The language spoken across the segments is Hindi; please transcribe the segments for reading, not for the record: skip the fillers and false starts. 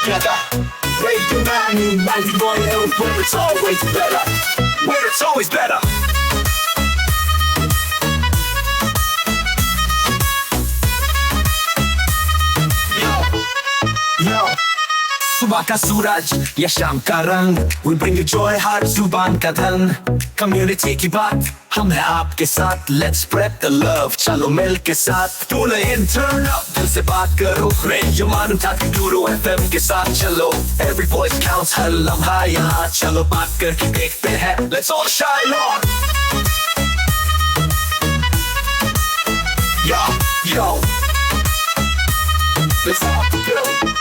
together. Radio 91 where it's always better. Where it's always better. Yo, सुबह का सूरज या शाम का रंग, we bring you joy हर जुबान का धन। Community की बात हम हैं आपके साथ, let's spread the love, चलो मिल के साथ। Tune in, turn up, दिल से बात करो, Radio Manu 92 FM के साथ चलो। Every voice counts, हर लम्हा यहाँ, चलो बात करके देखते हैं, let's all shine on। Yo, yo, let's all go।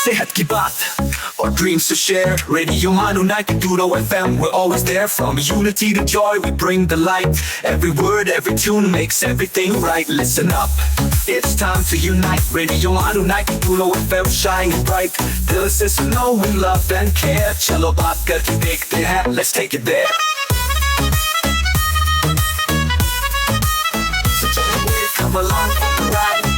सेहत की बात और dreams to share, Radio Manu 92 FM, we're always there. From unity to joy, we bring the light. Every word, every tune makes everything right. Listen up, it's time to unite. Radio Manu 92 FM, shining bright. Dill se suno, we love and care. चलो बात करके देखते हैं, let's take it there. So come along for the ride.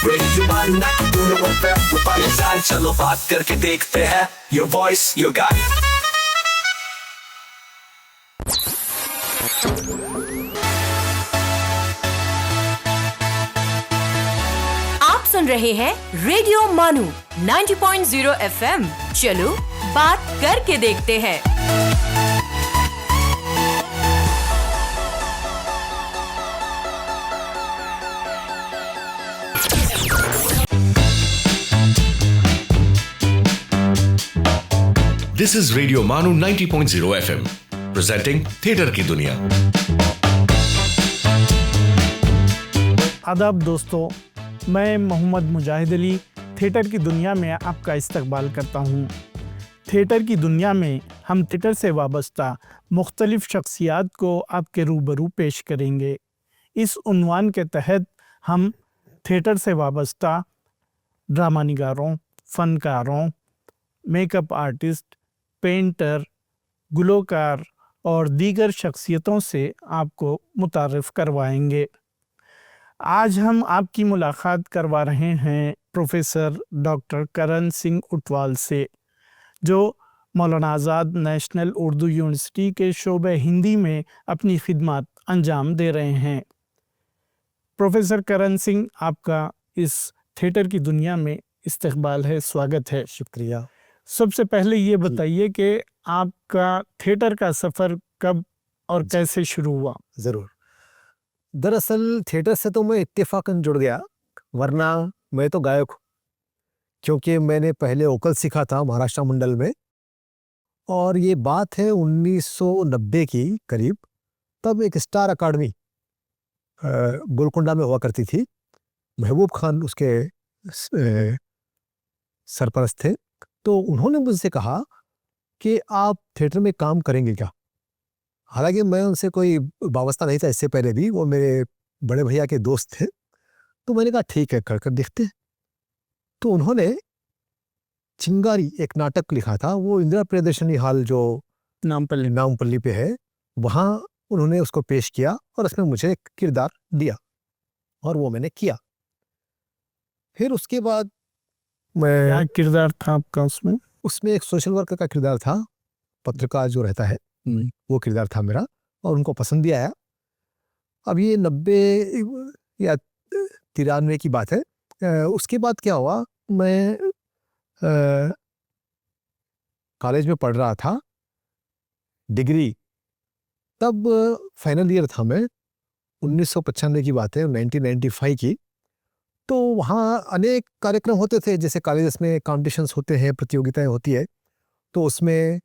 Radio Manu 92 FM, we're by your side. चलो बात करके देखते हैं, your voice, your guide. आप सुन रहे हैं रेडियो मानू 90.0 FM। चलो बात करके देखते हैं। This is Radio Manu 90.0 FM, presenting theatre की दुनिया। आदाब दोस्तों, मैं मोहम्मद मुजाहिद अली थिएटर की दुनिया में आपका इस्तकबाल करता हूँ। थिएटर की दुनिया में हम थिएटर से वाबस्ता मुख्तलिफ शख्सियात को आपके रूबरू पेश करेंगे। इस उन्वान के तहत हम थिएटर से वाबस्ता ड्रामा निगारों, फ़नकारों, मेकअप आर्टिस्ट, पेंटर, गुलकार और दीगर शख्सियतों से आपको मुतारिफ़ करवाएंगे। आज हम आपकी मुलाकात करवा रहे हैं प्रोफेसर डॉक्टर करण सिंह उटवाल से, जो मौलाना आज़ाद नेशनल उर्दू यूनिवर्सिटी के शोबे हिंदी में अपनी खिदमत अंजाम दे रहे हैं। प्रोफेसर करण सिंह, आपका इस थिएटर की दुनिया में इस्तकबाल है, स्वागत है। शुक्रिया। सबसे पहले ये बताइए कि आपका थिएटर का सफ़र कब और कैसे शुरू हुआ? ज़रूर। दरअसल थिएटर से तो मैं इत्तेफाकन जुड़ गया, वरना मैं तो गायक हूँ। क्योंकि मैंने वोकल ओकल सीखा था महाराष्ट्र मंडल में, और ये बात है 1990 की करीब। तब एक स्टार अकादमी गोलकुंडा में हुआ करती थी। महबूब खान उसके सरपरस्त थे। तो उन्होंने मुझसे कहा कि आप थिएटर में काम करेंगे क्या। हालांकि मैं उनसे कोई वाबस्ता नहीं था इससे पहले भी, वो मेरे बड़े भैया के दोस्त थे। तो मैंने कहा ठीक है, कर देखते हैं। तो उन्होंने चिंगारी एक नाटक लिखा था, वो इंदिरा प्रियदर्शनी हॉल जो नामपल्ली पे है, वहाँ उन्होंने उसको पेश किया और उसमें मुझे एक किरदार दिया और वो मैंने किया। फिर उसके बाद क्या किरदार था आपका उसमें? उसमें एक सोशल वर्कर का किरदार था, पत्रकार जो रहता है, वो किरदार था मेरा, और उनको पसंद भी आया। अब ये 90 या 93 की बात है। उसके बाद क्या हुआ, मैं कॉलेज में पढ़ रहा था, डिग्री, तब फाइनल ईयर था मैं। 1995 की बात है, 1995 की। तो वहाँ अनेक कार्यक्रम होते थे, जैसे कॉलेज में कॉम्पिटिशन्स होते हैं, प्रतियोगिताएं होती है। तो उसमें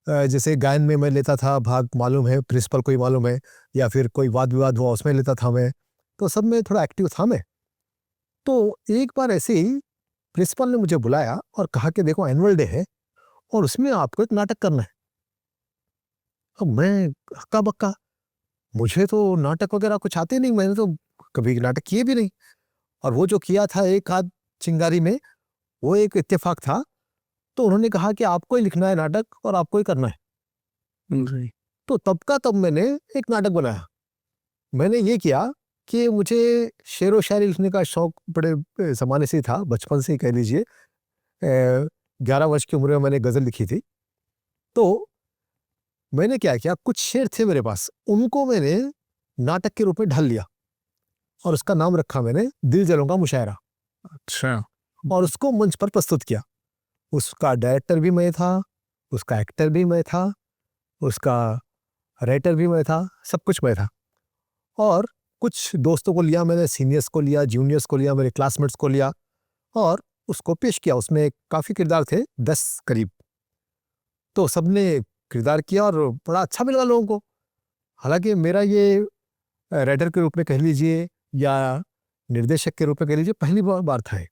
जैसे गायन में मैं लेता था भाग, मालूम है, प्रिंसिपल कोई मालूम है, या फिर कोई वाद विवाद हुआ उसमें लेता था मैं। तो सब में थोड़ा एक्टिव था मैं। तो एक बार ऐसे ही प्रिंसिपल ने मुझे बुलाया और कहा कि देखो एनुअल डे है और उसमें आपको एक नाटक करना है। अब मैं हक्का बक्का, मुझे तो नाटक वगैरह कुछ आते नहीं, मैंने तो कभी नाटक किए भी नहीं। और वो जो किया था एक आध चिंगारी में, वो एक इत्तेफाक था। तो उन्होंने कहा कि आपको ही लिखना है नाटक और आपको ही करना है। तो तब का तब मैंने एक नाटक बनाया। मैंने ये किया कि मुझे शेर व शायरी लिखने का शौक बड़े ज़माने से ही था, बचपन से ही कह लीजिए। 11 वर्ष की उम्र में मैंने गज़ल लिखी थी। तो मैंने क्या किया, कुछ शेर थे मेरे पास, उनको मैंने नाटक के रूप में ढाल लिया और उसका नाम रखा मैंने दिल जलों का मुशायरा। अच्छा। और उसको मंच पर प्रस्तुत किया। उसका डायरेक्टर भी मैं था, उसका एक्टर भी मैं था, उसका राइटर भी मैं था, सब कुछ मैं था। और कुछ दोस्तों को लिया मैंने, सीनियर्स को लिया, जूनियर्स को लिया, मेरे क्लासमेट्स को लिया और उसको पेश किया। उसमें काफ़ी किरदार थे, 10 करीब। तो सबने किरदार किया और बड़ा अच्छा भी लगा लोगों को। हालांकि मेरा ये राइटर के रूप में कह लीजिए या निर्देशक के रूप में कह लीजिए पहली बार था ये।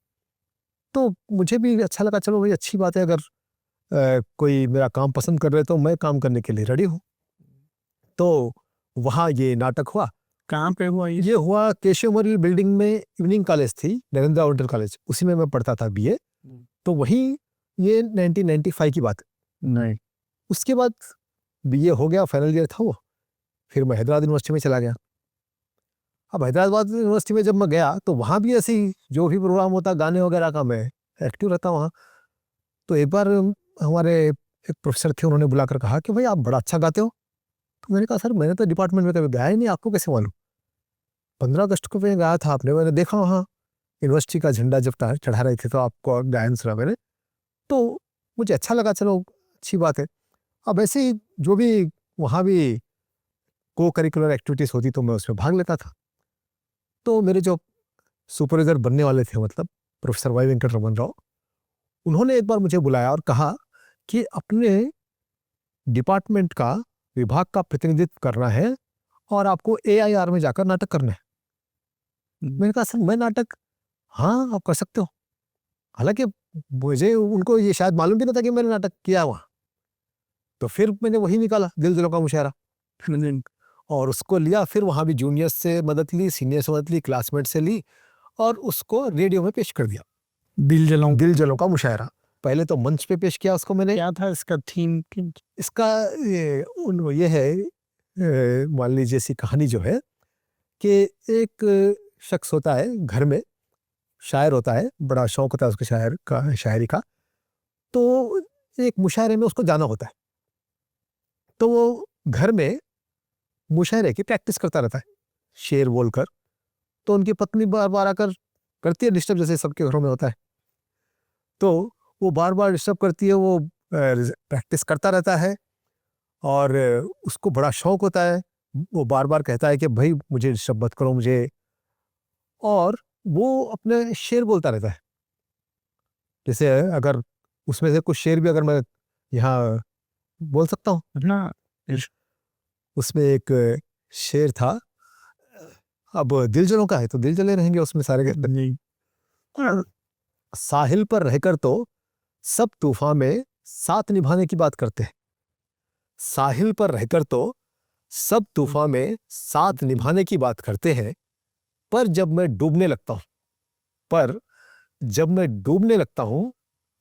तो मुझे भी अच्छा लगा, चलो भाई अच्छी बात है, अगर कोई मेरा काम पसंद कर रहे तो मैं काम करने के लिए रेडी हूँ। तो वहाँ ये नाटक हुआ। कहाँ पे हुआ ये? ये हुआ केशव मॉडल बिल्डिंग में, इवनिंग कॉलेज थी, नरेंद्र ओरिएंटल कॉलेज, उसी में मैं पढ़ता था बीए। तो वहीं ये 1995 की बात है। नहीं। उसके बाद बीए हो गया, फाइनल ईयर था वो। फिर मैं हैदराबाद यूनिवर्सिटी में चला गया। अब हैदराबाद यूनिवर्सिटी में जब मैं गया तो वहाँ भी ऐसी जो भी प्रोग्राम होता गाने वगैरह का, मैं एक्टिव रहता वहाँ। तो एक बार हमारे एक प्रोफेसर थे, उन्होंने बुलाकर कहा कि भाई आप बड़ा अच्छा गाते हो। तो मैंने कहा सर मैंने तो डिपार्टमेंट में कभी गाया ही नहीं, आपको कैसे मालूम? 15 अगस्त को मैं गाया था आपने, मैंने देखा वहाँ यूनिवर्सिटी का झंडा जब चढ़ा रहे थे तो आपको गायन सुना मैंने, तो मुझे अच्छा लगा, चलो अच्छी बात है। अब ऐसे ही जो भी वहाँ भी को करिकुलर एक्टिविटीज़ होती तो मैं उसमें भाग लेता था। तो मेरे जो सुपरवाइजर बनने वाले थे, मतलब प्रोफेसर वाई वेंकट रमन राव, उन्होंने एक बार मुझे बुलाया और कहा कि अपने डिपार्टमेंट का, विभाग का प्रतिनिधित्व करना है और आपको AIR में जाकर नाटक करना है। मैंने कहा सर मैं नाटक, हाँ आप कर सकते हो। हालांकि मुझे, उनको ये शायद मालूम भी नहीं था कि मैंने नाटक किया वहाँ। तो फिर मैंने वही निकाला, दिल जलों का मुशायरा, और उसको लिया। फिर वहाँ भी जूनियर्स से मदद ली, सीनियर से मदद ली, क्लासमेट से ली और उसको रेडियो में पेश कर दिया। दिल जलों का मुशायरा पहले तो मंच पे पेश किया उसको मैंने। क्या था इसका थीम? इसका ये है, मान लीजिए ऐसी कहानी जो है कि एक शख्स होता है घर में, शायर होता है, बड़ा शौक होता है उसके शायरी का। तो एक मुशायरे में उसको जाना होता है। तो वो घर में मुशायरे की प्रैक्टिस करता रहता है शेर बोलकर। तो उनकी पत्नी बार बार आकर करती है डिस्टर्ब, जैसे सबके घरों में होता है। तो वो बार बार डिस्टर्ब करती है, वो प्रैक्टिस करता रहता है और उसको बड़ा शौक होता है। वो बार बार कहता है कि भाई मुझे डिस्टर्ब मत करो मुझे, और वो अपने शेर बोलता रहता है। जैसे अगर उसमें से कुछ शेर भी अगर मैं यहाँ बोल सकता हूँ ना। उसमें एक शेर था, अब दिल जलों का है तो दिल जले रहेंगे उसमें सारे के अंदर। साहिल पर रहकर तो सब तूफान में साथ निभाने की बात करते हैं। साहिल पर रहकर तो सब तूफान में साथ निभाने की बात करते हैं, पर जब मैं डूबने लगता हूं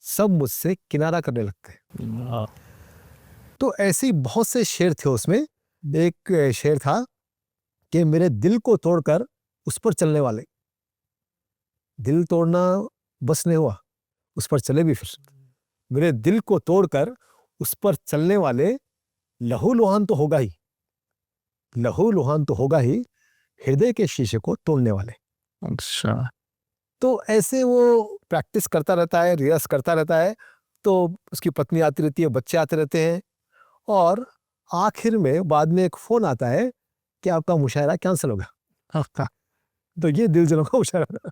सब मुझसे किनारा करने लगते हैं। तो ऐसे बहुत से शेर थे उसमें। एक शेर था कि मेरे दिल को तोड़कर उस पर चलने वाले, दिल तोड़ना बस नहीं हुआ, उस पर चले भी फिर। मेरे दिल को तोड़कर उस पर चलने वाले, लहू लुहान तो होगा ही, लहू लुहान तो होगा ही, हृदय के शीशे को तोड़ने वाले। अच्छा। तो ऐसे वो प्रैक्टिस करता रहता है, रिहर्स करता रहता है। तो उसकी पत्नी आती रहती है, बच्चे आते रहते हैं और आखिर में बाद में एक फोन आता है कि आपका मुशायरा कैंसिल हो गया। तो ये दिल जलों का मुशायरा।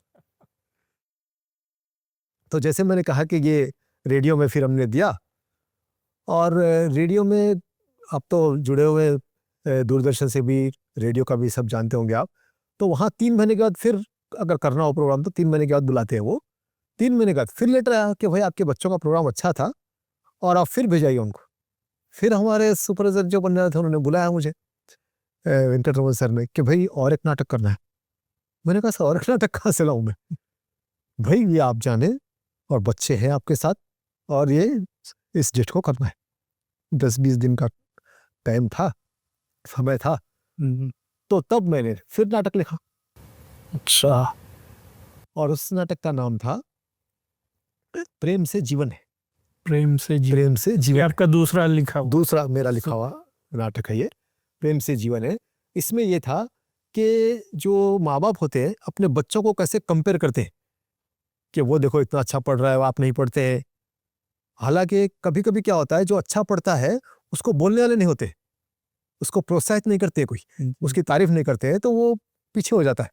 तो जैसे मैंने कहा कि ये रेडियो में फिर हमने दिया, और रेडियो में आप तो जुड़े हुए दूरदर्शन से भी, रेडियो का भी सब जानते होंगे आप। तो वहाँ 3 महीने के बाद फिर अगर करना हो प्रोग्राम तो 3 महीने के बाद बुलाते हैं वो। 3 महीने के बाद फिर लेटर आया कि भाई आपके बच्चों का प्रोग्राम अच्छा था और आप फिर भेजाइए उनको। फिर हमारे सुपरवाइजर जो बनने वाले थे उन्होंने बुलाया मुझे, वेंकट रमन सर ने, कि भाई और एक नाटक करना है। मैंने कहा सर और एक नाटक कहाँ से लाऊं मैं? भाई ये आप जाने, और बच्चे हैं आपके साथ, और ये इस डेट को करना है। 10-20 दिन का टाइम था, समय था। तो तब मैंने फिर नाटक लिखा। अच्छा। और उस नाटक का नाम था प्रेम से जीवन है। प्रेम से जीवन। प्रेम से ये जीवन, आपका दूसरा लिखा हुआ। दूसरा मेरा लिखा हुआ नाटक है ये, प्रेम से जीवन है। इसमें ये था कि जो माँ बाप होते हैं अपने बच्चों को कैसे कंपेयर करते हैं कि वो देखो इतना अच्छा पढ़ रहा है, आप नहीं पढ़ते हैं। हालांकि कभी कभी क्या होता है, जो अच्छा पढ़ता है उसको बोलने वाले नहीं होते, उसको प्रोत्साहित नहीं करते, कोई उसकी तारीफ नहीं करते हैं, तो वो पीछे हो जाता है।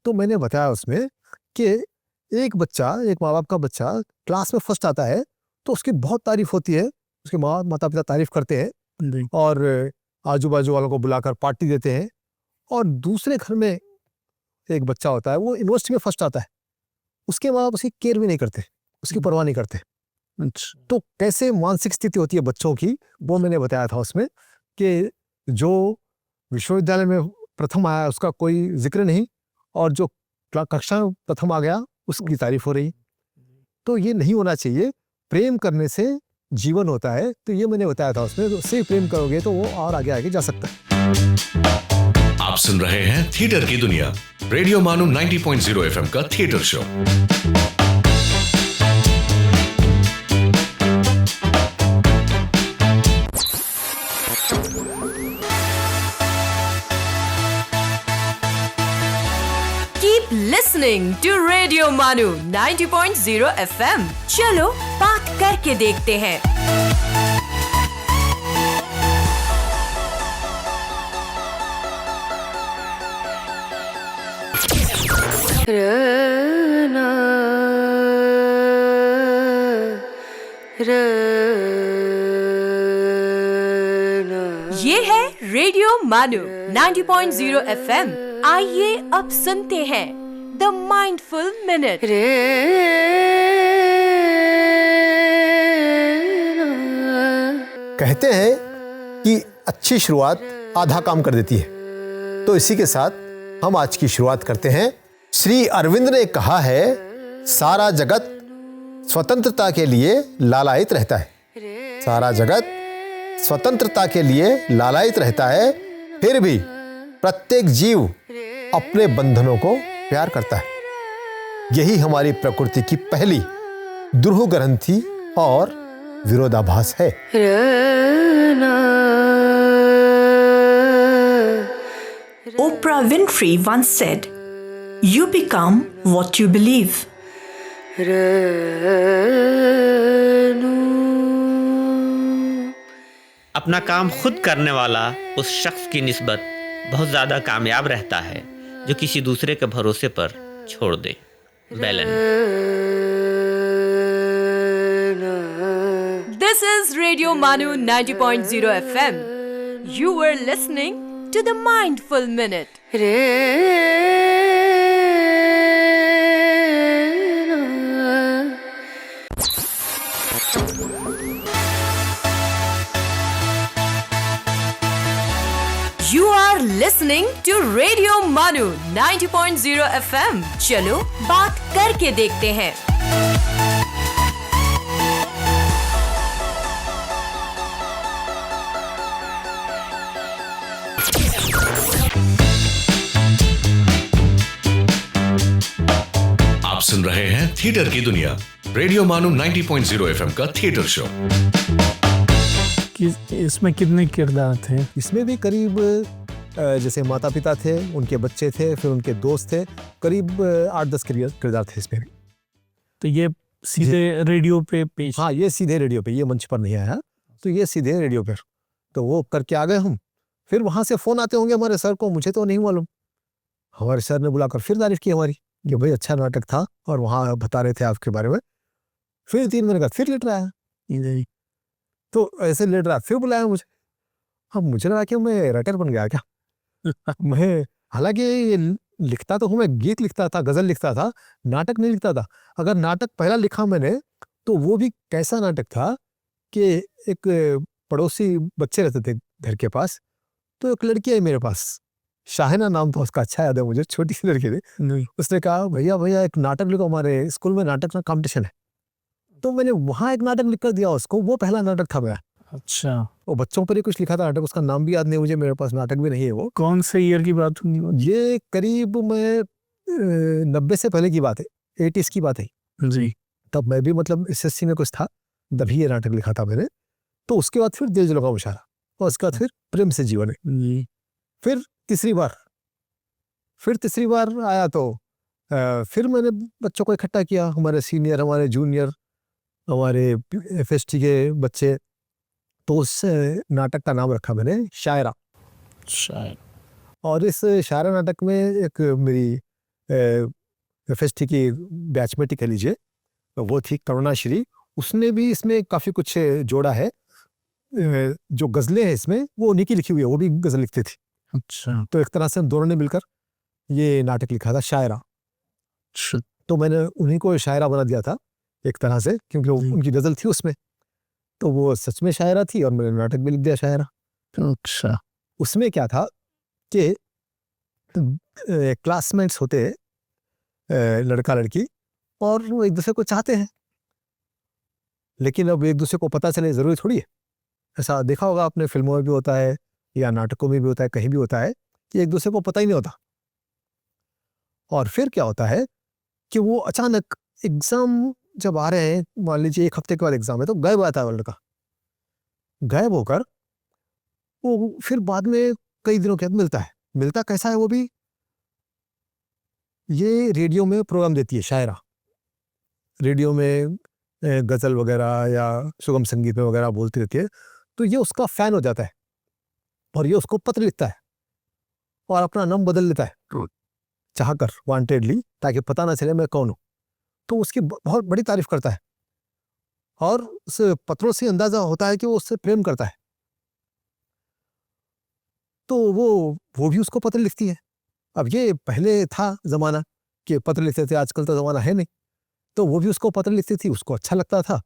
तो मैंने बताया उसमें कि एक माँ बाप का बच्चा क्लास में फर्स्ट आता है तो उसकी बहुत तारीफ होती है, उसके माता पिता तारीफ करते हैं जी। और आजू बाजू वालों को बुलाकर पार्टी देते हैं। और दूसरे घर में एक बच्चा होता है, वो यूनिवर्सिटी में फर्स्ट आता है, उसके माँ बाप उसकी केयर भी नहीं करते, उसकी परवाह नहीं करते। अच्छा। तो कैसे मानसिक स्थिति होती है बच्चों की, वो मैंने बताया था उसमें कि जो विश्वविद्यालय में प्रथम आया उसका कोई जिक्र नहीं, और जो कक्षा में प्रथम आ गया उसकी तारीफ हो रही। तो ये नहीं होना चाहिए, प्रेम करने से जीवन होता है। तो ये मैंने बताया था उसमें, तो उससे प्रेम करोगे तो वो और आगे आगे जा सकता है। आप सुन रहे हैं थिएटर की दुनिया, रेडियो मानू 90.0 एफएम का theatre show. Keep listening to Radio Manu 90.0 FM. चलो बात करके देखते हैं। ये है रेडियो मानू 90.0 FM। आइए अब सुनते हैं द माइंडफुल मिनट। कहते हैं कि अच्छी शुरुआत आधा काम कर देती है, तो इसी के साथ हम आज की शुरुआत करते हैं। श्री अरविंद ने कहा है, सारा जगत स्वतंत्रता के लिए लालायित रहता है। सारा जगत स्वतंत्रता के लिए लालायित रहता है, फिर भी प्रत्येक जीव अपने बंधनों को प्यार करता है। यही हमारी प्रकृति की पहली दुरूह ग्रंथि और विरोधाभास है। Oprah Winfrey once said, "You become what you believe." अपना काम खुद करने वाला उस शख्स की निस्बत बहुत ज़्यादा कामयाब रहता है जो किसी दूसरे के भरोसे पर छोड़ दे। बैलन। This is Radio Manu 90.0 FM. You were listening to the Mindful Minute. You are listening to Radio Manu 90.0 FM. चलो बात करके देखते हैं। आप सुन रहे हैं थिएटर की दुनिया, रेडियो मानू 90.0 एफएम का थिएटर शो। कि इसमें कितने किरदार थे? इसमें भी करीब जैसे माता पिता थे, उनके बच्चे थे, फिर उनके दोस्त थे, करीब 8-10 किरदार थे इसमें भी। तो ये सीधे रेडियो पे पेश? हाँ, ये सीधे रेडियो पे, ये मंच पर नहीं आया, तो ये सीधे रेडियो पर। तो वो करके आ गए हम। फिर वहाँ से फ़ोन आते होंगे हमारे सर को, मुझे तो नहीं मालूम। हमारे सर ने बुलाकर फिर तारीफ की हमारी कि भाई अच्छा नाटक था और वहाँ बता रहे थे आपके बारे में। फिर 3 महीने बाद फिर लेटर आया, तो ऐसे लेटर आया, फिर बुलाया मुझे। अब मुझे लगा कि मैं राइटर बन गया क्या। मैं हालांकि लिखता तो हूँ, मैं गीत लिखता था, गज़ल लिखता था, नाटक नहीं लिखता था। अगर नाटक पहला लिखा मैंने तो वो भी कैसा नाटक था कि एक पड़ोसी बच्चे रहते थे घर के पास, तो एक लड़की है मेरे पास, शाहिना नाम था उसका, अच्छा याद है मुझे, छोटी सी लड़की थी। उसने कहा भैया एक नाटक लिखो, हमारे स्कूल में नाटक का कंपटीशन है। तो मैंने वहाँ एक नाटक लिख कर दिया उसको, वो पहला नाटक था मेरा। अच्छा। वो बच्चों पर ही कुछ लिखा था नाटक, उसका नाम भी याद नहीं मुझे, मेरे पास नाटक भी नहीं है वो। कौन से ईयर की बात होगी? ये करीब मैं 90 से पहले की बात है, 80s की बात है जी। तब मैं भी मतलब एसएससी में कुछ था, तभी ये नाटक लिखा था मैंने। तो उसके बाद फिर दिल जला मुशारा, और उसके बाद फिर प्रेम से जीवन है। फिर तीसरी बार आया तो फिर मैंने बच्चों को इकट्ठा किया, हमारे सीनियर, हमारे जूनियर, हमारे एफएसटी के बच्चे। तो उस नाटक का नाम रखा मैंने शायरा। और इस शायरा नाटक में एक मेरी एफएसटी की बैचमेट कह लीजिए, वो थी करुणा श्री। उसने भी इसमें काफ़ी कुछ जोड़ा है। जो गज़लें हैं इसमें वो उन्हीं की लिखी हुई है, वो भी गज़ल लिखते थे। अच्छा। तो एक तरह से हम दोनों ने मिलकर ये नाटक लिखा था शायरा। तो मैंने उन्हीं को शायरा बना दिया था एक तरह से, क्योंकि उनकी गज़ल थी उसमें। तो वो सच में शायरा थी और मैंने नाटक भी लिख दिया शायरा। अच्छा। उसमें क्या था कि क्लासमेट्स होते हैं, लड़का लड़की, और वो एक दूसरे को चाहते हैं, लेकिन अब एक दूसरे को पता चले ज़रूरी थोड़ी है। ऐसा देखा होगा आपने, फिल्मों में भी होता है या नाटकों में भी होता है, कहीं भी होता है कि एक दूसरे को पता ही नहीं होता। और फिर क्या होता है कि वो अचानक एग्ज़ाम जब आ रहे हैं, मान लीजिए 1 हफ्ते के बाद एग्ज़ाम है, तो गायब आता है वो लड़का। गायब होकर वो फिर बाद में कई दिनों के बाद मिलता है। मिलता कैसा है वो भी, ये रेडियो में प्रोग्राम देती है शायरा। रेडियो में गज़ल वगैरह या सुगम संगीत में वगैरह बोलती रहती है। तो ये उसका फ़ैन हो जाता है और ये उसको पत्र लिखता है और अपना नाम बदल लेता है चाहकर, वांटेडली, ताकि पता ना चले मैं कौन हूँ। तो उसकी बहुत बड़ी तारीफ़ करता है और उस पत्रों से अंदाज़ा होता है कि वो उससे प्रेम करता है। तो वो भी उसको पत्र लिखती है। अब ये पहले था ज़माना कि पत्र लिखते थे, आजकल तो ज़माना है नहीं। तो वो भी उसको पत्र लिखती थी, उसको अच्छा लगता था।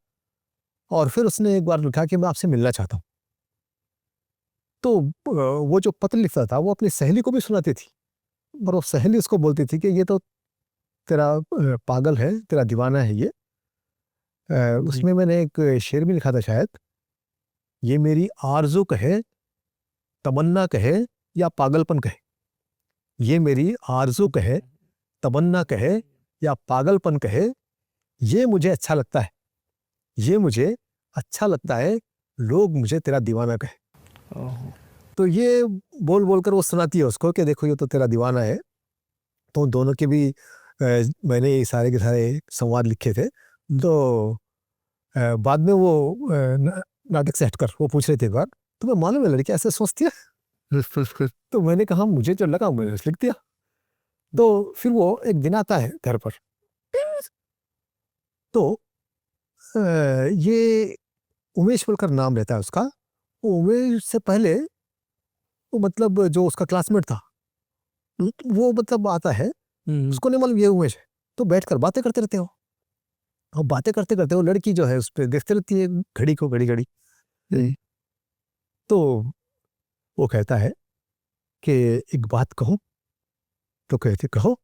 और फिर उसने एक बार लिखा कि मैं आपसे मिलना चाहता हूँ। तो वो जो पत्र लिखता था वो अपनी सहेली को भी सुनाती थी, और वो सहेली उसको बोलती थी कि ये तो तेरा पागल है, तेरा दीवाना है ये। उसमें मैंने एक शेर भी लिखा था शायद, ये मेरी आरज़ू कहे, तमन्ना कहे या पागलपन कहे। ये मेरी आरज़ू कहे, तमन्ना कहे या पागलपन कहे, ये मुझे अच्छा लगता है, ये मुझे अच्छा लगता है, लोग मुझे तेरा दीवाना कहे। तो ये बोल बोल कर वो सुनाती है उसको कि देखो ये तो तेरा दीवाना है। तो दोनों के भी मैंने ये सारे के सारे संवाद लिखे थे। तो बाद में वो नाटक से हटकर वो पूछ रहे थे एक बार, तुम्हें मालूम है लड़की ऐसे सोचती है? तो मैंने कहा मुझे जो लगा मैंने लिख दिया। तो फिर वो एक दिन आता है घर पर, तो ये उमेश बोलकर नाम रहता है उसका। वो उमेश से पहले वो मतलब जो उसका क्लासमेट था वो मतलब आता है, उसको नहीं मालूम ये उमेश है। तो बैठकर बातें करते रहते हो, और बातें करते करते वो लड़की जो है उस पर देखते रहती है घड़ी को, घड़ी घड़ी। तो वो कहता है कि एक बात कहूँ? तो कहती कहो।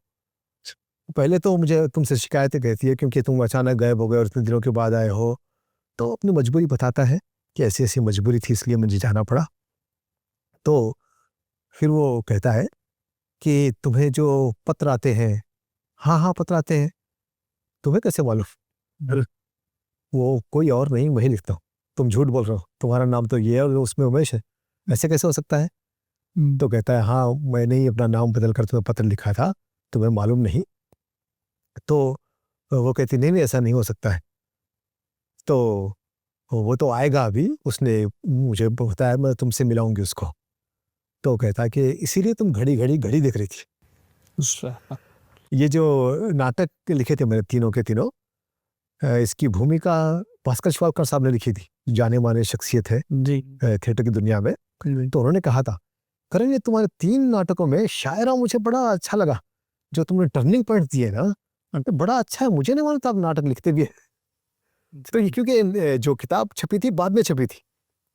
पहले तो मुझे तुमसे शिकायतें कहती है क्योंकि तुम अचानक गायब हो गए और इतने दिनों के बाद आए हो। तो अपनी मजबूरी बताता है कि ऐसी ऐसी मजबूरी थी इसलिए मुझे जाना पड़ा। तो फिर वो कहता है कि तुम्हें जो पत्र आते हैं, हाँ हाँ पत्र आते हैं, तुम्हें कैसे मालूम? वो कोई और नहीं, मैं ही लिखता हूँ, तुम झूठ बोल रहे हो, तुम्हारा नाम तो ये है और उसमें उमेश है, ऐसे कैसे हो सकता है? तो कहता है हाँ मैंने ही अपना नाम बदल कर तुम्हें पत्र लिखा था, तुम्हें मालूम नहीं। तो वो कहती नहीं नहीं ऐसा नहीं हो सकता है। तो वो तो आएगा अभी, उसने मुझे बताया मैं तुमसे मिलाऊंगी उसको। तो कहता है कि इसीलिए तुम घड़ी घड़ी घड़ी देख रही थी। ये जो नाटक लिखे थे मैंने तीनों के तीनों, इसकी भूमिका भास्कर शिवालकर साहब ने लिखी थी, जाने माने शख्सियत है जी थिएटर की दुनिया में। तो उन्होंने कहा था करण ये तुम्हारे 3 नाटकों में शायरा मुझे बड़ा अच्छा लगा, जो तुमने टर्निंग पॉइंट दिए ना तो बड़ा अच्छा है, मुझे नहीं मालूम था आप नाटक लिखते भी है। तो ये क्योंकि जो किताब छपी थी बाद में छपी थी,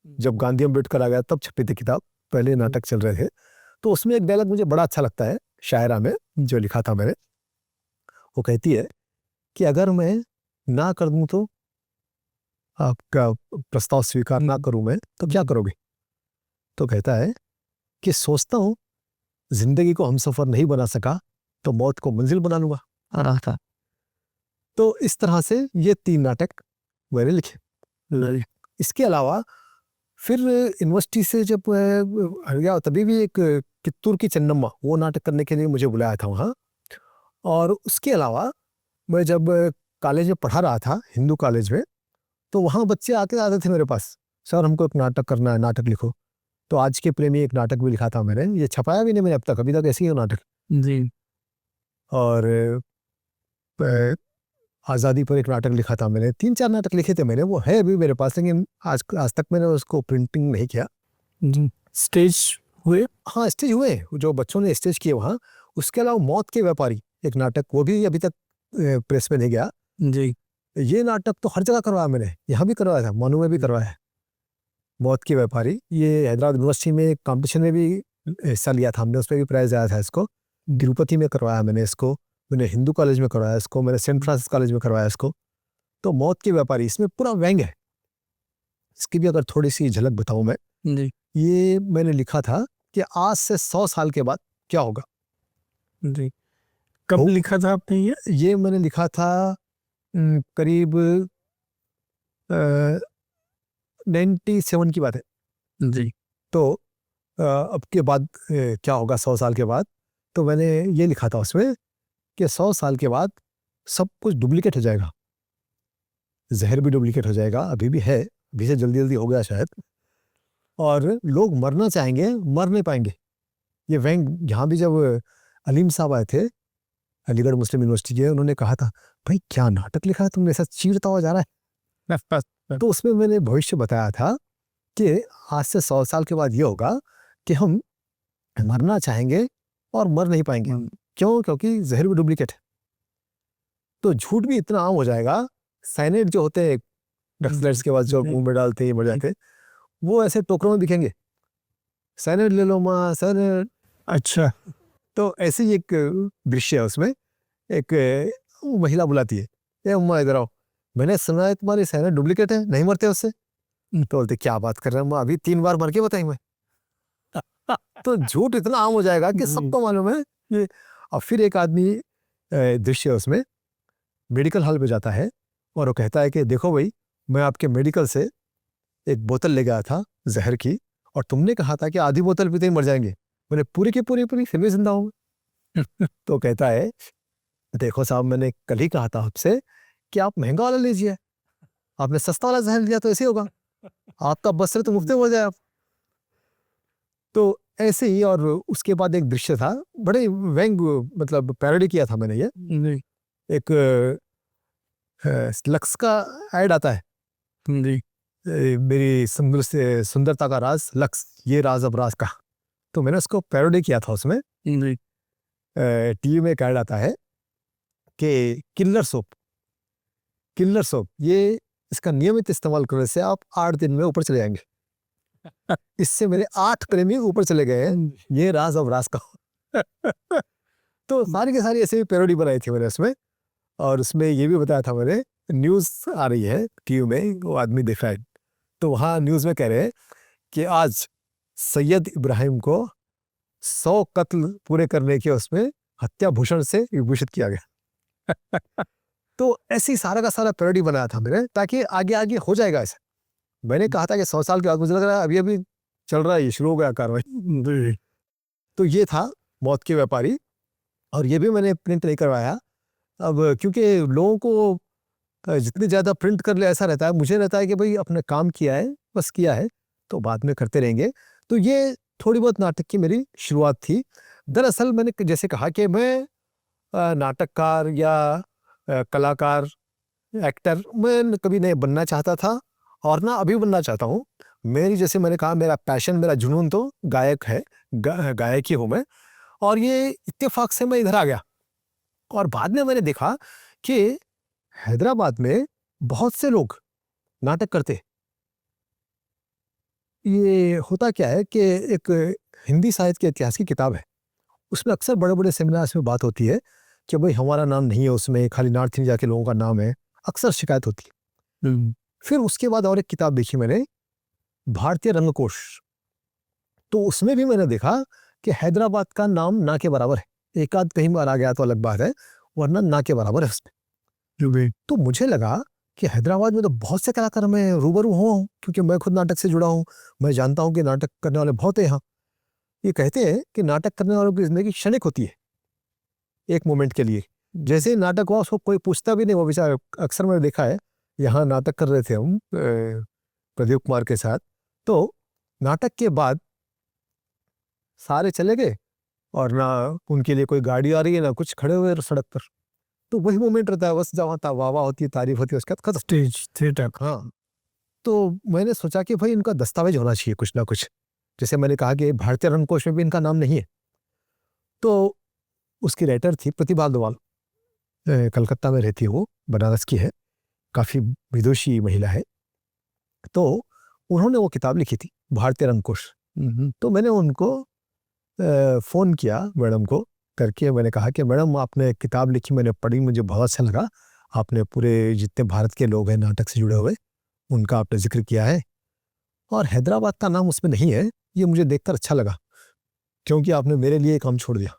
जब गांधी अम्बेडकर आ गया तब छपी थी किताब, पहले नाटक चल रहे थे। तो उसमें एक डायलॉग मुझे बड़ा अच्छा लगता है शायरा में जो लिखा था मैंने। वो कहती है कि अगर मैं ना कर दूं तो, आपका प्रस्ताव स्वीकार ना करूं मैं तो क्या करोगे? तो कहता है कि सोचता हूं जिंदगी को हमसफर नहीं बना सका तो मौत को मंजिल बना लूंगा। तो इस तरह से ये 3 नाटक मैंने लिखे। इसके अलावा फिर यूनिवर्सिटी से जब हट गया तभी भी एक कित्तूर की चन्नम्मा वो नाटक करने के लिए मुझे बुलाया था वहाँ। और उसके अलावा मैं जब कॉलेज में पढ़ा रहा था हिंदू कॉलेज में, तो वहाँ बच्चे आते थे मेरे पास, सर हमको एक नाटक करना है, नाटक लिखो। तो आज के प्रेमी एक नाटक भी लिखा था मैंने, ये छपाया भी नहीं मैंने अब तक, अभी तक ऐसे ही हो नाटक। जी। और आज़ादी पर एक नाटक लिखा था मैंने, 3-4 नाटक लिखे थे मैंने, वो है अभी मेरे पास, लेकिन आज तक मैंने उसको प्रिंटिंग नहीं किया। जी। स्टेज हुए? हाँ स्टेज हुए, जो बच्चों ने स्टेज किए वहाँ। उसके अलावा मौत के व्यापारी एक नाटक, वो भी अभी तक प्रेस में नहीं गया। जी। ये नाटक तो हर जगह करवाया मैंने, यहाँ भी करवाया था, मानू में भी करवाया है। मौत के व्यापारी ये हैदराबाद यूनिवर्सिटी में कॉम्पिटिशन में भी हिस्सा लिया था हमने, उसमें भी प्राइज आया था इसको। तिरुपति में करवाया मैंने इसको, मैंने हिंदू कॉलेज में करवाया इसको, मैंने सेंट फ्रांसिस कॉलेज में करवाया इसको। तो मौत के व्यापारी इसमें पूरा व्यंग है। इसकी भी अगर थोड़ी सी झलक बताऊं मैं, जी। ये मैंने लिखा था कि आज से 100 साल के बाद क्या होगा। जी। कब लिखा था आपने ये मैंने लिखा था करीब 97 की बात है। जी। तो अब के बाद क्या होगा 100 साल के बाद, तो मैंने ये लिखा था उसमें कि 100 साल के बाद सब कुछ डुप्लीकेट हो जाएगा, जहर भी डुप्लीकेट हो जाएगा, अभी भी है, अभी से जल्दी जल्दी हो गया शायद, और लोग मरना चाहेंगे मर नहीं पाएंगे। ये व्यंग यहाँ भी जब अलीम साहब आए थे अलीगढ़ मुस्लिम यूनिवर्सिटी के, उन्होंने कहा था भाई क्या नाटक लिखा है तुमने, ऐसा चीरता हुआ जा रहा है। तो उसमें मैंने भविष्य बताया था कि आज से 100 साल के बाद ये होगा कि हम मरना चाहेंगे और मर नहीं पाएंगे। क्यों? क्योंकि जहर भी डुप्लीकेट है। तो झूठ भी इतना आम हो जाएगा, साइनेट जो होते हैं ड्रग्स के बाद जो मुंह में डालते हैं मर जाते हैं, वो ऐसे टोकरों में बिकेंगे, साइनेट ले लो माँ साइनेट। अच्छा। तो ऐसे ही एक दृश्य है उसमें, एक महिला बुलाती है, ए अम्मा इधर आओ, मैंने सुना है तुम्हारी साइनेट डुप्लीकेट है, नहीं मरते उससे। तो बोलते क्या बात कर रहे हैं अम्मा, अभी 3 बार मर के बताई मैं। तो झूठ इतना आम हो जाएगा कि सबको मालूम है ये। और फिर एक आदमी दृश्य उसमें मेडिकल हॉल पे जाता है और वो कहता है कि देखो भाई मैं आपके मेडिकल से एक बोतल ले गया था जहर की, और तुमने कहा था कि आधी बोतल पीते ही मर जाएंगे, मैंने पूरी की पूरी फिर भी जिंदा हूँ। तो कहता है देखो साहब मैंने कल ही कहा था आपसे कि आप महंगा वाला लीजिए, आपने सस्ता वाला जहर लिया तो ऐसे होगा, आपका बस तो मुफ्त में हो जाए आप। तो ऐसे ही। और उसके बाद एक दृश्य था, बड़े व्यंग मतलब पैरोडी किया था मैंने ये। एक लक्स का ऐड आता है, जी। मेरी सुंदरता का राज लक्स, ये राज अब राज का। तो मैंने उसको पैरोडी किया था उसमें। जी। टीवी में एक ऐड आता है कि किलर सोप ये इसका नियमित इस्तेमाल करने से आप 8 दिन में ऊपर चले जाएंगे। इससे मेरे 8 प्रेमी ऊपर चले गए हैं, ये राज अब राज का। तो सारी की सारी ऐसे पैरोडी बनाई थी मैंने उसमें। और उसमें ये भी बताया था मैंने, न्यूज़ आ रही है टीवी में, वो आदमी देख रहा है, तो वहाँ न्यूज़ में कह रहे हैं कि आज सैयद इब्राहिम को 100 कत्ल पूरे करने के उसमें हत्या भूषण से विभूषित किया गया। तो ऐसी सारा का सारा पैरोडी बनाया था मैंने, ताकि आगे आगे हो जाएगा ऐसा। मैंने कहा था कि 100 साल के बाद, मुझे लग रहा है अभी अभी चल रहा है, ये शुरू हो गया कार्रवाई। तो ये था मौत के व्यापारी, और ये भी मैंने प्रिंट नहीं करवाया अब, क्योंकि लोगों को जितनी ज़्यादा प्रिंट कर ले ऐसा रहता है, मुझे रहता है कि भाई अपने काम किया है बस किया है, तो बाद में करते रहेंगे। तो ये थोड़ी बहुत नाटक की मेरी शुरुआत थी। दरअसल मैंने जैसे कहा कि मैं नाटककार या कलाकार एक्टर मैं कभी नहीं बनना चाहता था, और ना अभी बनना चाहता हूँ। मेरी जैसे मैंने कहा मेरा पैशन मेरा जुनून तो गायक है, गायक ही हूँ मैं। और ये इत्तेफाक से मैं इधर आ गया, और बाद में मैंने देखा कि हैदराबाद में बहुत से लोग नाटक करते। ये होता क्या है कि एक हिंदी साहित्य के इतिहास की किताब है, उसमें अक्सर बड़े बड़े सेमिनार्स में बात होती है कि भाई हमारा नाम नहीं है उसमें, खाली नॉर्थ इंडिया के लोगों का नाम है, अक्सर शिकायत होती है। फिर उसके बाद और एक किताब देखी मैंने, भारतीय रंगकोश। तो उसमें भी मैंने देखा कि हैदराबाद का नाम ना के बराबर है, एक आध कहीं बार आ गया तो अलग बात है, वरना ना के बराबर है उसमें। तो मुझे लगा कि हैदराबाद में तो बहुत से कलाकार मैं रूबरू हुआ हूँ, क्योंकि मैं खुद नाटक से जुड़ा हूँ। मैं जानता हूँ कि नाटक करने वाले बहुत हैं यहाँ। ये कहते हैं कि नाटक करने वालों की जिंदगी क्षणिक होती है, एक मोमेंट के लिए। जैसे ही नाटक हुआ उसको कोई पूछता भी नहीं, वो बेचारा। अक्सर मैंने देखा है, यहाँ नाटक कर रहे थे हम प्रदीप कुमार के साथ, तो नाटक के बाद सारे चले गए और ना उनके लिए कोई गाड़ी आ रही है ना कुछ, खड़े हुए सड़क पर। तो वही मोमेंट रहता है, बस जहाँ था वाह वाह होती है, तारीफ होती है, उसके बाद खत्म। Stage theatre. हाँ, तो मैंने सोचा कि भाई इनका दस्तावेज होना चाहिए कुछ ना कुछ। जैसे मैंने कहा कि भारतीय रंगकोश में भी इनका नाम नहीं है। तो उसकी राइटर थी प्रतिभा अग्रवाल, कलकत्ता में रहती है, वो बनारस की है, काफ़ी विदुषी महिला है। तो उन्होंने वो किताब लिखी थी भारतीय रंगकोश। तो मैंने उनको फ़ोन किया, मैडम को करके मैंने कहा कि मैडम आपने एक किताब लिखी, मैंने पढ़ी, मुझे बहुत अच्छा लगा। आपने पूरे जितने भारत के लोग हैं नाटक से जुड़े हुए उनका आपने जिक्र किया है, और हैदराबाद का नाम उसमें नहीं है। ये मुझे देखकर अच्छा लगा, क्योंकि आपने मेरे लिए काम छोड़ दिया।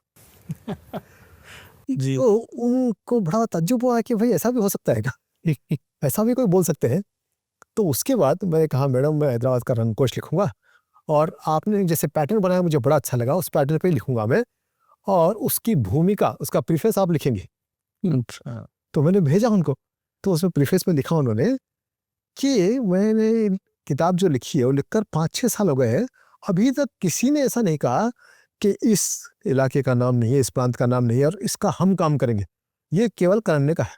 जी। तो उनको बड़ा ताज्जुब हुआ कि भाई ऐसा भी हो सकता है क्या, ऐसा भी कोई बोल सकते हैं। तो उसके बाद मैंने कहा मैडम मैं हैदराबाद का रंगकोश लिखूंगा, और आपने जैसे पैटर्न बनाया मुझे बड़ा अच्छा लगा, उस पैटर्न पे लिखूंगा मैं, और उसकी भूमिका, उसका प्रीफेस आप लिखेंगे। तो मैंने भेजा उनको, तो उसमें प्रीफेस में लिखा उन्होंने कि मैंने किताब जो लिखी है वो लिखकर 5-6 साल हो गए हैं, अभी तक किसी ने ऐसा नहीं कहा कि इस इलाके का नाम नहीं है, इस प्रांत का नाम नहीं है और इसका हम काम करेंगे। ये केवल करने का है।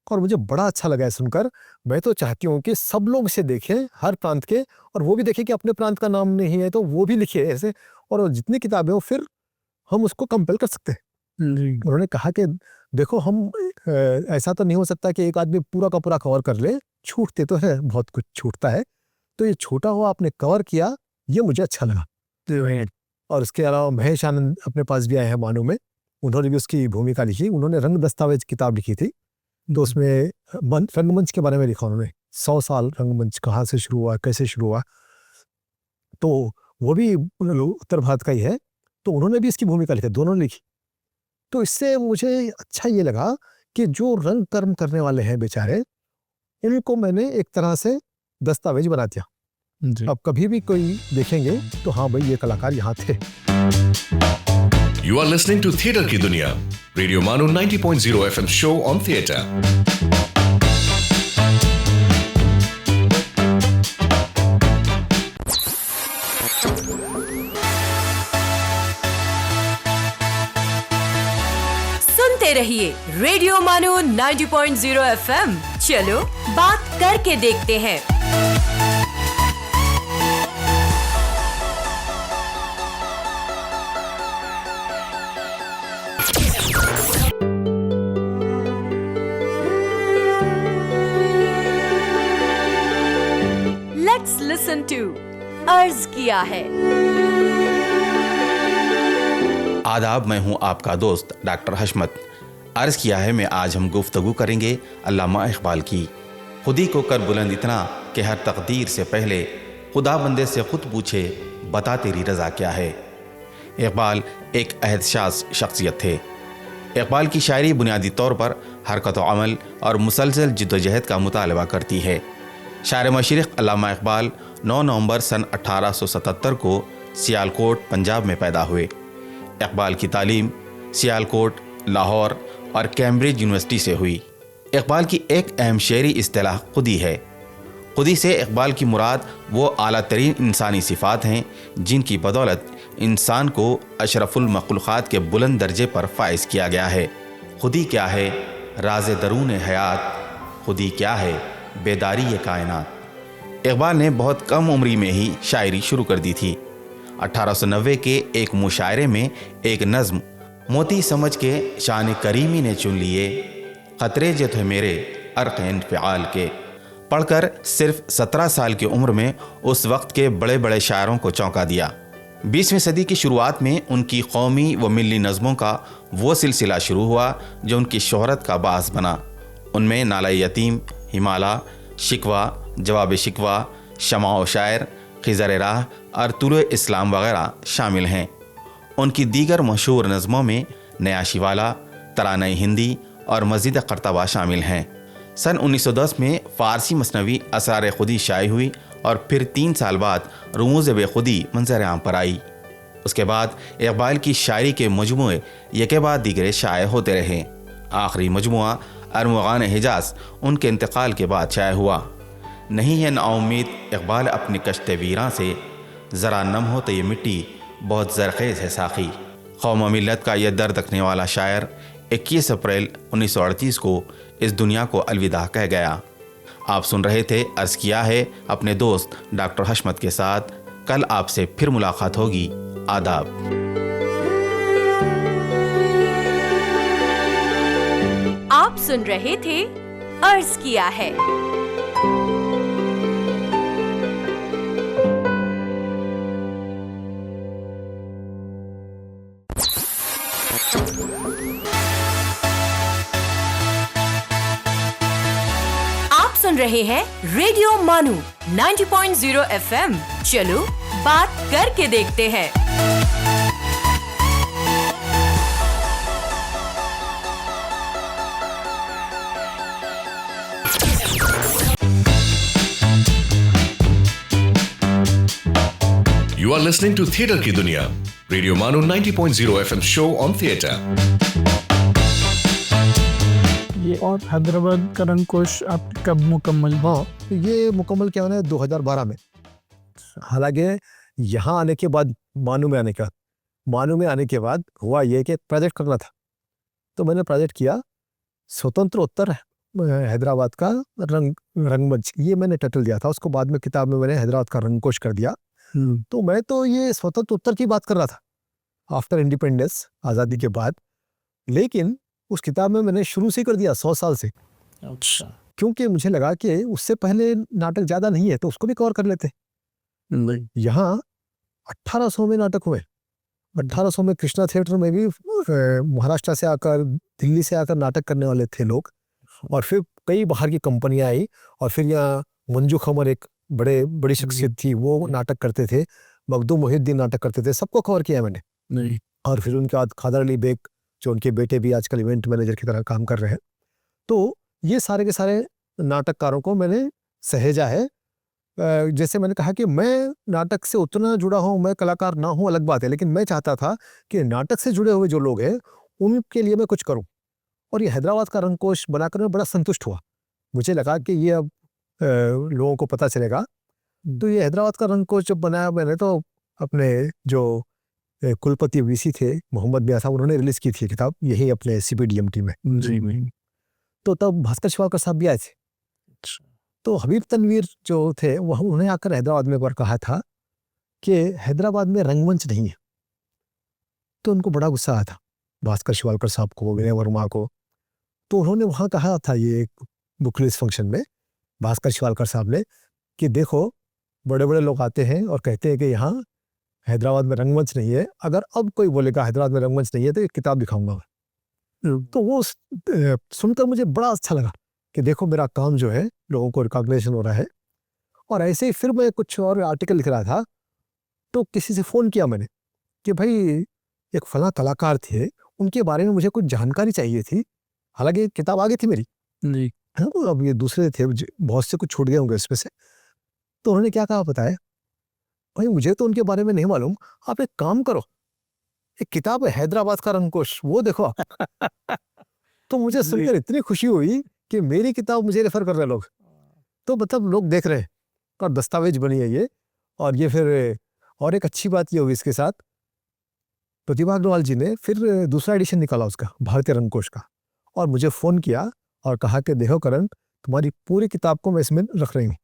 और मुझे बड़ा अच्छा लगा है सुनकर। मैं तो चाहती हूँ कि सब लोग इसे देखें, हर प्रांत के, और वो भी देखें कि अपने प्रांत का नाम नहीं है तो वो भी लिखे ऐसे, और जितनी किताबें हो फिर हम उसको कंपेल कर सकते हैं। उन्होंने कहा कि देखो हम ऐसा तो नहीं हो सकता कि एक आदमी पूरा का पूरा कवर कर ले, छूटते तो है, बहुत कुछ छूटता है, तो ये छूटा हुआ आपने कवर किया, ये मुझे अच्छा लगा। और उसके अलावा महेश आनंद अपने पास भी आए हैं मानू में, उन्होंने भी उसकी भूमिका लिखी। उन्होंने रंग दस्तावेज किताब लिखी थी, तो उसमें रंगमंच के बारे में लिखा उन्होंने, 100 साल रंगमंच कहाँ से शुरू हुआ, कैसे शुरू हुआ, तो वो भी उत्तर भारत का ही है। तो उन्होंने भी इसकी भूमिका लिखी, दोनों ने लिखी। तो इससे मुझे अच्छा ये लगा कि जो रंग कर्म करने वाले हैं बेचारे, इनको मैंने एक तरह से दस्तावेज बना दिया। अब कभी भी कोई देखेंगे तो हाँ भाई ये कलाकार यहाँ थे। You are listening to theatre की दुनिया, रेडियो मानो 90.0 FM शो ऑन थिएटर। सुनते रहिए रेडियो मानो 90.0 FM। चलो बात करके देखते हैं। Let's listen to अर्ज किया है। आदाब, मैं हूं आपका दोस्त डॉक्टर हशमत। अर्ज किया है में आज हम गुफ्तगू करेंगे अल्लामा इकबाल की। खुदी को कर बुलंद इतना कि हर तकदीर से पहले खुदा बंदे से खुद पूछे बता तेरी रज़ा क्या है। इकबाल एक अहदशाज शख्सियत थे। इकबाल की शायरी बुनियादी तौर पर हरकत व अमल और मुसलसल जिद्दोजहद का मुतालबा करती है। शायर मशरिक़ अल्लामा इकबाल 9 नवंबर सन 1877 को सियालकोट पंजाब में पैदा हुए। इकबाल की तालीम सियालकोट, लाहौर और कैम्ब्रिज यूनिवर्सिटी से हुई। इकबाल की एक अहम शेरी इस्तिलाह खुदी है। खुदी से इकबाल की मुराद वो आला तरीन इंसानी सिफ़ात हैं जिनकी बदौलत इंसान को अशरफुल मखलूक़ात के बुलंद दर्जे पर फाइज किया गया है। खुदी क्या है? राज़े दरून हयात। खुदी क्या है? बेदारी ये कायनात। इकबाल ने बहुत कम उम्री में ही शायरी शुरू कर दी थी। 1890 के एक मुशायरे में एक नज़्म मोती समझ के शान करीमी ने चुन लिए, खतरे जो थे मेरे अर्क़ फ़िआल के, पढ़कर सिर्फ 17 साल की उम्र में उस वक्त के बड़े बड़े शायरों को चौंका दिया। 20वीं सदी की शुरुआत में उनकी कौमी व मिली नज़मों का वो सिलसिला शुरू हुआ जो उनकी शोहरत का बास बना। उनमें नाला यतीम, हिमाला, शिकवा, जवाब शिकवा, शमा व शायर, खिज़र राह और तुलु इस्लाम वगैरह शामिल हैं। उनकी दीगर मशहूर नज़मों में नया शिवाला, तराना हिंदी और मस्जिद कर्तबा शामिल हैं। सन 1910 में फ़ारसी मसनवी असरार खुदी शाये हुई और फिर 3 साल बाद रमूज़ बेखुदी मंजर आम पर आई। उसके बाद इकबाल की शायरी के मजमूए यके बाद दीगरे शाये होते रहे। आखिरी मजमुआ अरमुगान हिजाज उनके इंतकाल के बाद शाये हुआ। नहीं है नाउम्मीद इकबाल अपनी कश्ते वीरां से, ज़रा नम हो तो ये मिट्टी बहुत ज़रख़ेज़ है साखी। कौम मिलत का यह दर्द रखने वाला शायर 21 अप्रैल 1938 को इस दुनिया को अलविदा कह गया। आप सुन रहे थे अर्ज़ किया है अपने दोस्त डॉक्टर हशमत के साथ। कल आपसे फिर मुलाकात होगी। आदाब। आप सुन रहे थे अर्ज किया है। आप सुन रहे हैं रेडियो मानू 90.0 एफएम। चलो बात करके देखते हैं। You are listening to Theatre की दुनिया, रेडियो मानो 90.0 FM शो ऑन थिएटर। ये और हैदराबाद का रंगकोश आप कब मुकम्मल? हाँ, तो ये मुकम्मल क्या होना है 2012 में। हालांकि यहाँ आने के बाद मानू में आने के बाद हुआ ये कि प्रोजेक्ट करना था, तो मैंने प्रोजेक्ट किया स्वतंत्र उत्तर हैदराबाद का रंगमंच, ये मैंने टाइटल दिया था उसको। बाद में किताब में मैंने हैदराबाद का रंगकोश कर दिया। तो मैं तो ये स्वतंत्र उत्तर की बात कर रहा था आफ्टर इंडिपेंडेंस, आज़ादी के बाद। लेकिन उस किताब में मैंने शुरू से कर दिया 100 साल से। अच्छा। क्योंकि मुझे लगा कि उससे पहले नाटक ज़्यादा नहीं है तो उसको भी कवर कर लेते। यहाँ 1800 में नाटक हुए। 1800 में कृष्णा थिएटर में भी महाराष्ट्र से आकर, दिल्ली से आकर नाटक करने वाले थे लोग। और फिर कई बाहर की कंपनियां आई और फिर यहाँ मंजू खमर एक बड़ी शख्सियत थी, वो नाटक करते थे। मखदूम मोहिउद्दीन नाटक करते थे। सबको कवर किया मैंने। नहीं। और फिर उनके बाद खादर अली बेग, जो उनके बेटे भी आजकल इवेंट मैनेजर की तरह काम कर रहे हैं। तो ये सारे के सारे नाटककारों को मैंने सहेजा है। जैसे मैंने कहा कि मैं नाटक से उतना जुड़ा हूँ, मैं कलाकार ना हूँ अलग बात है, लेकिन मैं चाहता था कि नाटक से जुड़े हुए जो लोग हैं उनके लिए मैं कुछ करूँ। और ये हैदराबाद का रंगकोश बनाकर मैं बड़ा संतुष्ट हुआ। मुझे लगा कि ये अब लोगों को पता चलेगा। तो ये हैदराबाद का रंगकोश जब बनाया मैंने, तो अपने जो कुलपति वीसी थे मोहम्मद मियां साहब, उन्होंने रिलीज की थी किताब यही अपने CPDMT में। जी। तो तब भास्कर शिवालकर साहब भी आए थे। तो हबीब तनवीर जो थे वह उन्हें आकर हैदराबाद में एक बार कहा था कि हैदराबाद में रंगमंच नहीं है। तो उनको बड़ा गुस्सा आया था भास्कर शिवालकर साहब को, विनय वर्मा को। तो उन्होंने वहाँ कहा था ये एक बुक रिलीज फंक्शन में, भास्कर शिवालकर साहब ने, कि देखो बड़े बड़े लोग आते हैं और कहते हैं कि यहाँ हैदराबाद में रंगमंच नहीं है, अगर अब कोई बोलेगा हैदराबाद में रंगमंच नहीं है तो एक किताब दिखाऊंगा मैं। तो वो सुनकर मुझे बड़ा अच्छा लगा कि देखो मेरा काम जो है लोगों को रिकॉग्निशन हो रहा है। और ऐसे ही फिर मैं कुछ और आर्टिकल लिख रहा था, तो किसी से फ़ोन किया मैंने कि भाई एक फला कलाकार थे, उनके बारे में मुझे कुछ जानकारी चाहिए थी। हालांकि किताब आ गई थी मेरी, जी। हाँ, तो अब ये दूसरे थे, बहुत से कुछ छूट गए होंगे इसमें से। तो उन्होंने क्या कहा पता है, भाई मुझे तो उनके बारे में नहीं मालूम, आप एक काम करो, एक किताब है हैदराबाद का रंगकोश, वो देखो आप। तो मुझे सुनकर इतनी खुशी हुई कि मेरी किताब मुझे रेफर कर रहे लोग। तो मतलब लोग देख रहे हैं और दस्तावेज बनी है ये। और ये फिर और एक अच्छी बात ये हुई इसके साथ, प्रतिभा अग्रवाल जी ने फिर दूसरा एडिशन निकाला उसका, भारतीय रंगकोश का, और मुझे फ़ोन किया और कहा कि देखो करण, तुम्हारी पूरी किताब को मैं इसमें रख रही हूँ।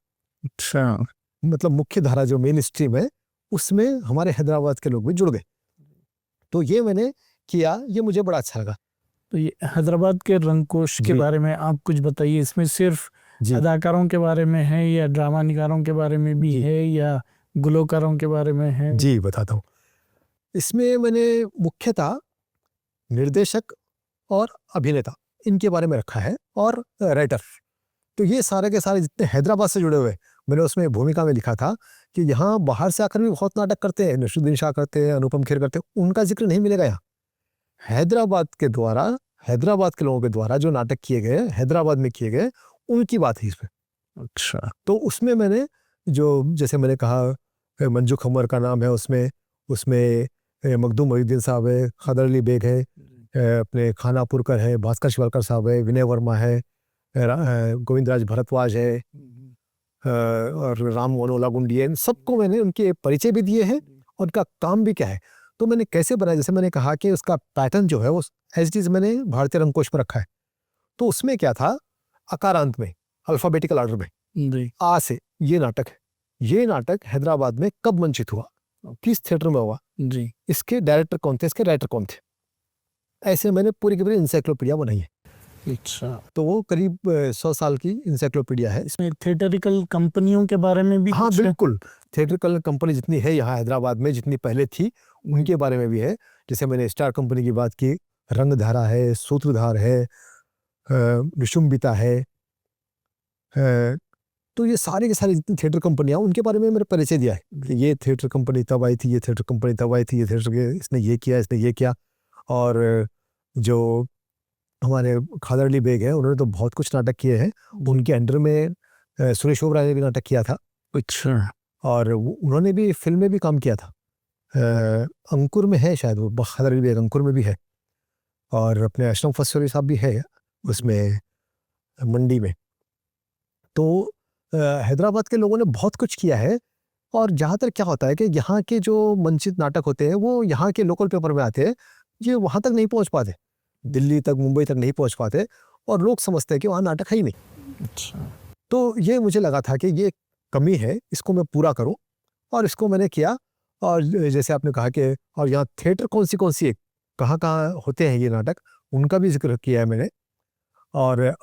अच्छा। मतलब मुख्य धारा जो मेन स्ट्रीम है उसमें हमारे हैदराबाद के लोग भी जुड़ गए। तो ये मैंने किया, ये मुझे बड़ा अच्छा लगा। तो ये हैदराबाद के रंगकोश के बारे में आप कुछ बताइए। इसमें सिर्फ अदाकारों के बारे में है या ड्रामा निगारों के बारे में भी है या गुलकारों के बारे में है? जी बताता हूँ। इसमें मैंने मुख्यतः निर्देशक और अभिनेता इनके बारे में रखा है, और राइटर। तो ये सारे के सारे जितने हैदराबाद से जुड़े हुए, मैंने उसमें भूमिका में लिखा था कि यहाँ बाहर से आकर भी बहुत नाटक करते हैं, नसरुद्दीन शाह करते हैं, अनुपम खेर करते हैं, उनका जिक्र नहीं मिलेगा यहाँ। हैदराबाद के द्वारा हैदराबाद के लोगों के द्वारा जो नाटक किए गए, हैदराबाद में किए गए, उनकी बात है इसमें। अच्छा। तो उसमें मैंने जो, जैसे मैंने कहा मंजू खम्मर का नाम है उसमें, मखदूम मोहिउद्दीन साहब है, खदर अली बेग है, अपने खानापुरकर है, भास्कर शिवालकर साहब है, विनय वर्मा है, गोविंद राज भरद्वाज है, और राम मनोला गुंडी है। इन सबको मैंने उनके परिचय भी दिए हैं और उनका काम भी क्या है। तो मैंने कैसे बनाया, जैसे मैंने कहा कि उसका पैटर्न जो है वो एज इट इज मैंने भारतीय रंगकोश में रखा है। तो उसमें क्या था, अकारांत में, अल्फाबेटिकल ऑर्डर में जी। आ से ये नाटक है। ये नाटक हैदराबाद में कब मंचित हुआ, किस थिएटर में हुआ, जी। इसके डायरेक्टर कौन थे, इसके राइटर कौन थे, ऐसे मैंने पूरी की पूरी इंसाइक्लोपीडिया बनाई है। अच्छा। तो वो करीब 100 साल की इंसाइक्लोपीडिया है। इसमें थिएटरिकल कंपनियों के बारे में भी हाँ कुछ है? बिल्कुल, थिएटरिकल कंपनी जितनी है यहाँ हैदराबाद में, जितनी पहले थी, उनके बारे में भी है। जैसे मैंने स्टार कंपनी की बात की, रंगधारा है, सूत्रधार है, निशुम्बिता है, तो ये सारे के सारे जितनी थिएटर कंपनियां, उनके बारे में मेरे परिचय दिया है कि ये थिएटर कंपनी तब आई थी, ये थिएटर कंपनी तब आई थी, ये थिएटर के इसने ये किया, इसने ये किया। और जो हमारे खादर अली बेग है, उन्होंने तो बहुत कुछ नाटक किए हैं। उनके अंडर में सुरेश ओबराय ने भी नाटक किया था। अच्छा। और उन्होंने भी फिल्म में भी काम किया था। अंकुर में है शायद, वो खादर अली बेग अंकुर में भी है। और अपने अशरफ फसरी साहब भी है उसमें, मंडी में। तो हैदराबाद के लोगों ने बहुत कुछ किया है। और ज़्यादातर क्या होता है कि यहाँ के जो मंचित नाटक होते हैं वो यहाँ के लोकल पेपर में आते हैं, ये वहाँ तक नहीं पहुँच पाते, दिल्ली तक, मुंबई तक नहीं पहुँच पाते, और लोग समझते हैं कि वहाँ नाटक है ही नहीं। अच्छा। तो ये मुझे लगा था कि ये कमी है, इसको मैं पूरा करूं, और इसको मैंने किया। और जैसे आपने कहा कि और यहाँ थिएटर कौन सी है, कहाँ होते हैं ये नाटक, उनका भी जिक्र किया है मैंने। और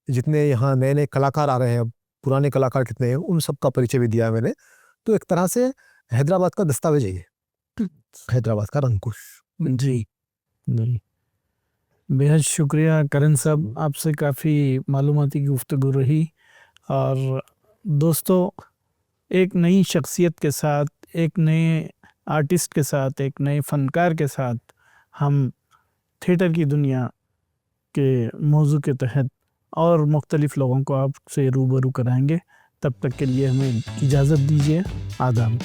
जितने यहाँ नए नए कलाकार आ रहे हैं, पुराने कलाकार कितने हैं, उन सब का परिचय भी दिया है मैंने। तो एक तरह से हैदराबाद का दस्तावेज है ये, हैदराबाद का रंगकुश। जी। जी, बेहद शुक्रिया करण साहब, आपसे काफ़ी मालूमाती गुफ्तगू रही। और दोस्तों, एक नई शख्सियत के साथ, एक नए आर्टिस्ट के साथ, एक नए फ़नकार के साथ हम थिएटर की दुनिया के मौजू के तहत और मुख्तलिफ़ लोगों को आपसे रूबरू कराएंगे। तब तक के लिए हमें इजाज़त दीजिए। आदाब।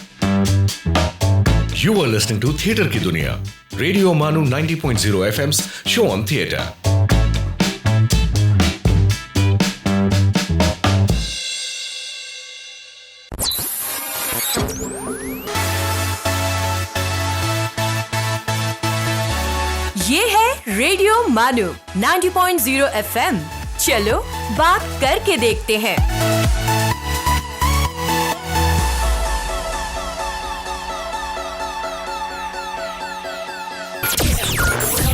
You are listening to Theatre की दुनिया, Radio Manu 90.0 FM's show on theatre. ये है रेडियो मानू 90.0 FM। चलो बात करके देखते हैं।